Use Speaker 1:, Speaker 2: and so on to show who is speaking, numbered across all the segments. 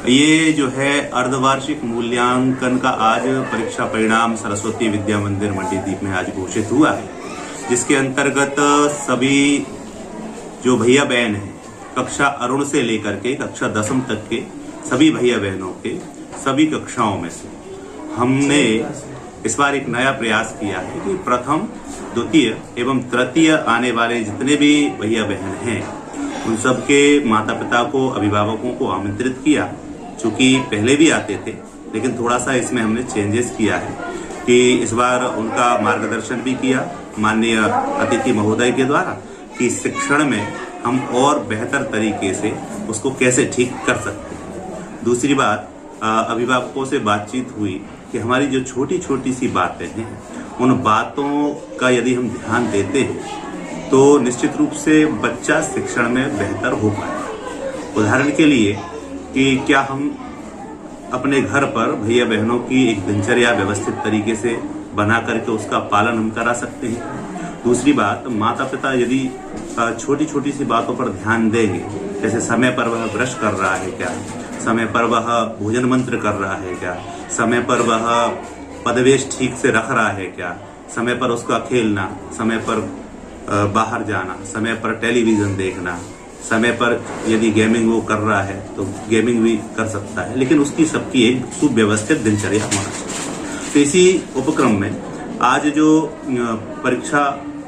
Speaker 1: ये जो है अर्धवार्षिक मूल्यांकन का आज परीक्षा परिणाम सरस्वती विद्या मंदिर मंडीदीप में आज घोषित हुआ है, जिसके अंतर्गत सभी जो भैया बहन हैं कक्षा अरुण से लेकर के कक्षा 10वीं तक के सभी भैया बहनों के सभी कक्षाओं में से हमने इस बार एक नया प्रयास किया है कि प्रथम, द्वितीय एवं तृतीय आने वाले जितने भी भैया बहन हैं उन सबके माता पिता को, अभिभावकों को आमंत्रित किया। चूंकि पहले भी आते थे, लेकिन थोड़ा सा इसमें हमने चेंजेस किया है कि इस बार उनका मार्गदर्शन भी किया माननीय अतिथि महोदय के द्वारा कि शिक्षण में हम और बेहतर तरीके से उसको कैसे ठीक कर सकते हैं। दूसरी बात, अभिभावकों से बातचीत हुई कि हमारी जो छोटी छोटी सी बातें हैं उन बातों का यदि हम ध्यान देते हैं तो निश्चित रूप से बच्चा शिक्षण में बेहतर हो पाए। उदाहरण के लिए कि क्या हम अपने घर पर भैया बहनों की एक दिनचर्या व्यवस्थित तरीके से बना करके उसका पालन हम करा सकते हैं। दूसरी बात, माता पिता यदि छोटी छोटी सी बातों पर ध्यान देंगे, जैसे समय पर वह ब्रश कर रहा है क्या, समय पर वह भोजन मंत्र कर रहा है क्या, समय पर वह पदवेश ठीक से रख रहा है क्या, समय पर उसका खेलना, समय पर बाहर जाना, समय पर टेलीविजन देखना, समय पर यदि गेमिंग वो कर रहा है तो गेमिंग भी कर सकता है, लेकिन उसकी सबकी एक सुव्यवस्थित दिनचर्या होना चाहिए। तो इसी उपक्रम में आज जो परीक्षा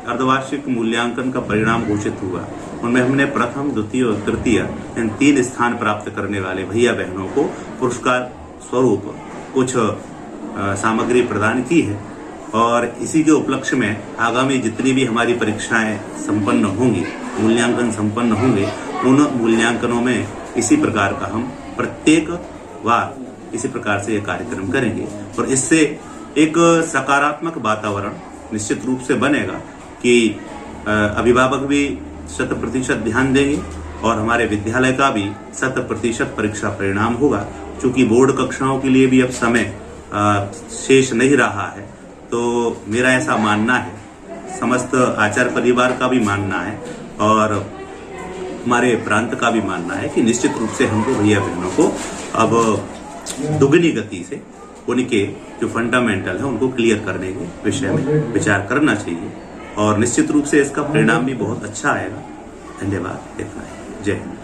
Speaker 1: अर्धवार्षिक मूल्यांकन का परिणाम घोषित हुआ उनमें हमने प्रथम, द्वितीय और तृतीय इन 3 स्थान प्राप्त करने वाले भैया बहनों को पुरस्कार स्वरूप कुछ सामग्री प्रदान की है। और इसी के उपलक्ष्य में आगामी जितनी भी हमारी परीक्षाएं संपन्न होंगी, मूल्यांकन संपन्न होंगे, उन मूल्यांकनों में इसी प्रकार का हम प्रत्येक बार इसी प्रकार से ये कार्यक्रम करेंगे और इससे एक सकारात्मक वातावरण निश्चित रूप से बनेगा कि अभिभावक भी 100% ध्यान देंगे और हमारे विद्यालय का भी 100% परीक्षा परिणाम होगा। चूंकि बोर्ड कक्षाओं के लिए भी अब समय शेष नहीं रहा है, तो मेरा ऐसा मानना है, समस्त आचार्य परिवार का भी मानना है और हमारे प्रांत का भी मानना है कि निश्चित रूप से हमको भैया बहनों को अब दुगनी गति से उनके जो फंडामेंटल है उनको क्लियर करने के विषय में विचार करना चाहिए और निश्चित रूप से इसका परिणाम भी बहुत अच्छा आएगा। धन्यवाद। इतना ही। जय हिंद।